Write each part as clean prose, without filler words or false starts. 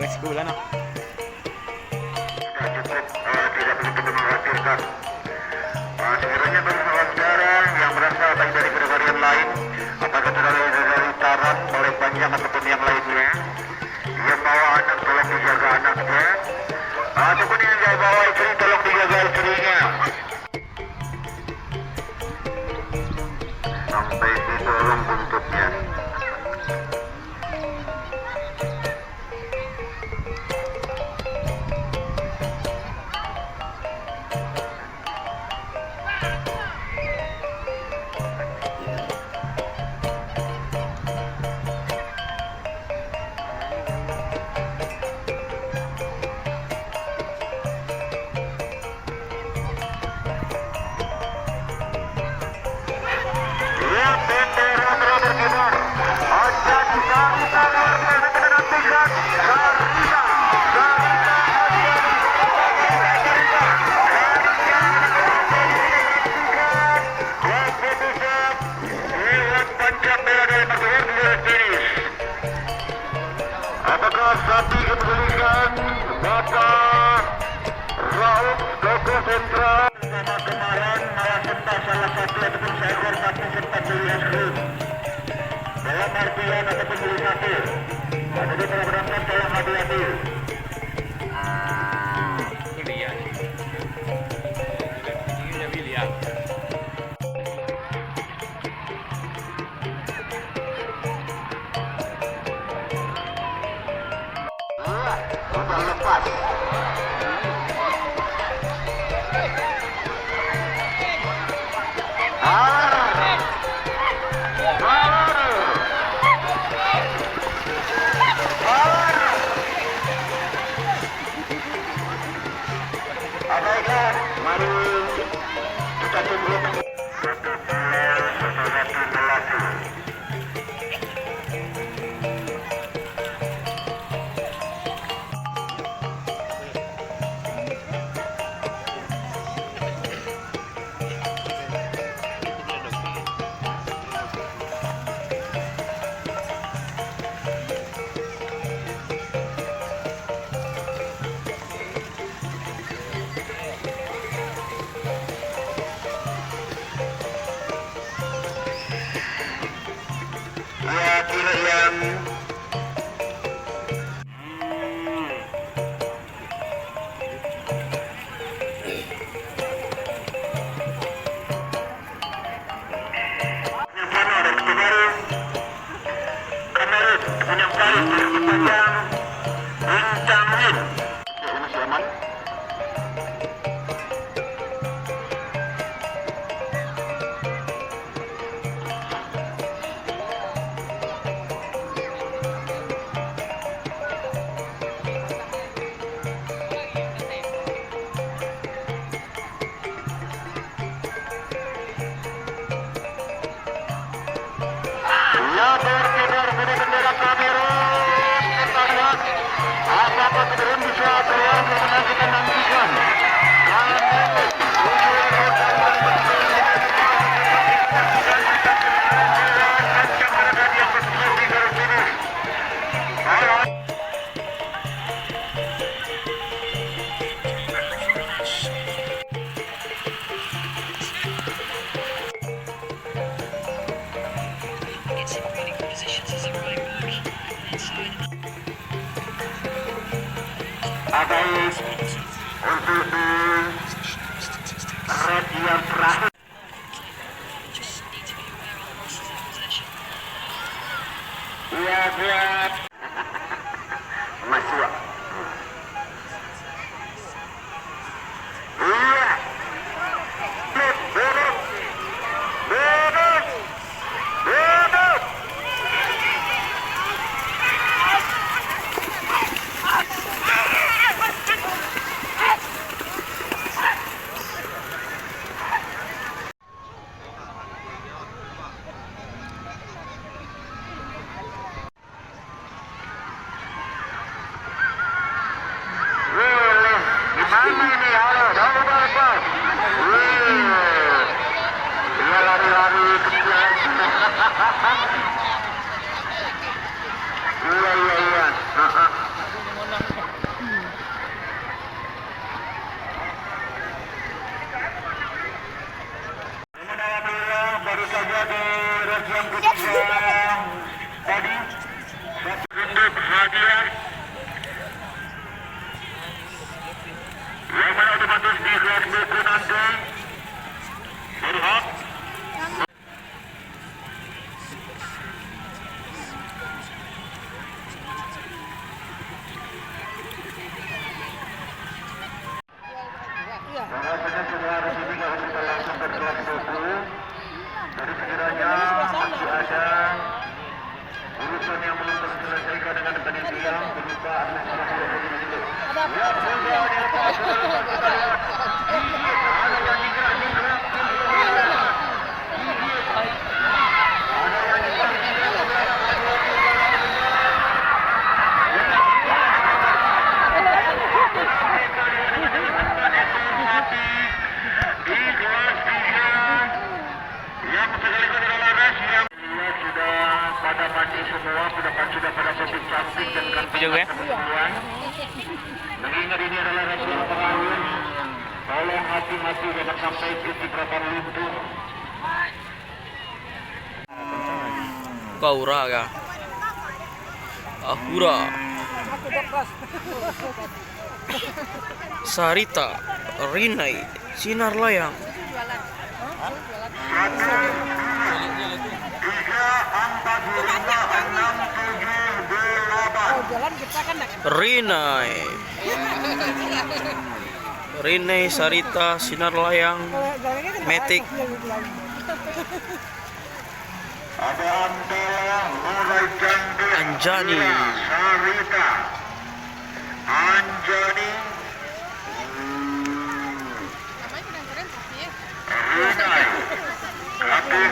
resiko lah no. Tidak begitu mengkhawatirkan. Sekiranya bersalah sekarang yang berasal dari varian lain, apakah dari taran, oleh panjang ataupun yang lainnya, yang bawa anak tolong dijaga anaknya, ataupun yang bawa istri tolong dijaga istrinya. Sampai didorong buntutnya. Apakah sapi kepedulikan Bapak Rauf Koko Sentra bersama kemarin malah serta salah satu ataupun seekor sapi serta pilihan grup dalam artian ataupun beli satu. Jadi program tolong hati-hati. Sudah lepas. Baiklah, mari kita tunggu. Ya, kira yang bendera kamera, kita lihat apakah kemudian bisa keluar karena kita nantikan. Baik, untuk di red yang terakhir. Iya, siap. Masuk. Iya. Belok. Belok. Belok. mandi semua, sudah pada topik cantik dan Video ya? keseluruhan. Mengingat ini adalah ritual pengawin, tolong hati-hati jangan sampai kecipratan luntur. Kaura kah? Ahura. Sarita, Rinai, Sinar Layang. 3, 4, 5, 6, 7, 8. Rinai, Sarita, Sinar Layang, Metik. Ada Antela, Murai Jande, Anjani. Sarita, Anjani, Rinai, Kapil,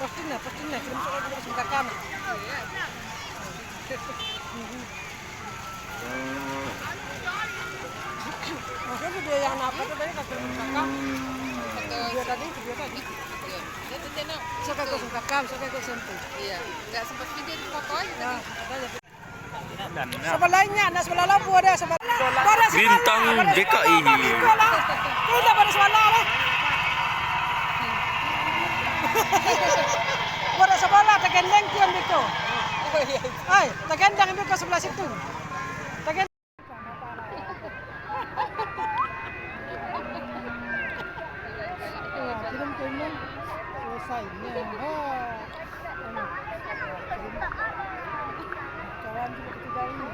Pastinya, suka kamu. Maksudnya video yang apa tuh tadi kakak kakak? Video tadi. Suka kakak, suka sentuh. Iya, nggak sempat video di foto aja tadi. Sebelahnya, nah sebelah lampu ada sebelah. Bintang DKI. Kita pada sebelah lah. Pada sebelah tegendeng kian biko. Hai, tegendeng biko sebelah situ. Tegendeng. Film selesainya. Kawan juga ketiga ini.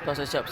Kawan Siap.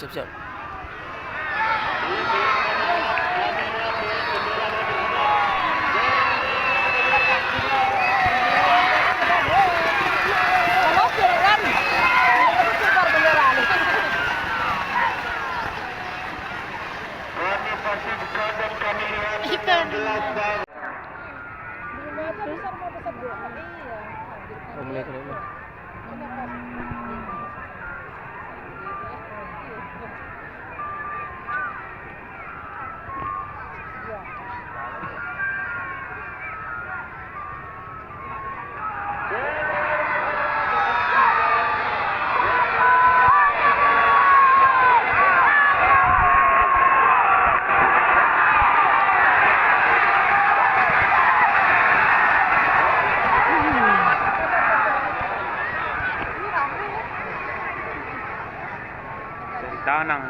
Tanang.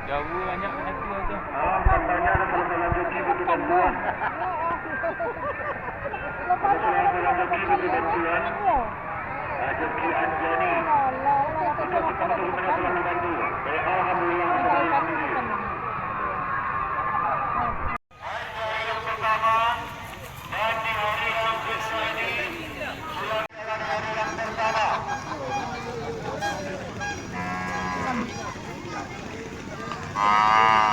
Jauh banyak itu aja. Katanya ada salah joki butuh bantuan. Joki butuh bantuan. Joki Anjani. Kita teman-teman yang telah membantu. Alhamdulillah kita sendiri. Yang pertama dan di hari yang ke-9 ini adalah hari yang pertama. Ah.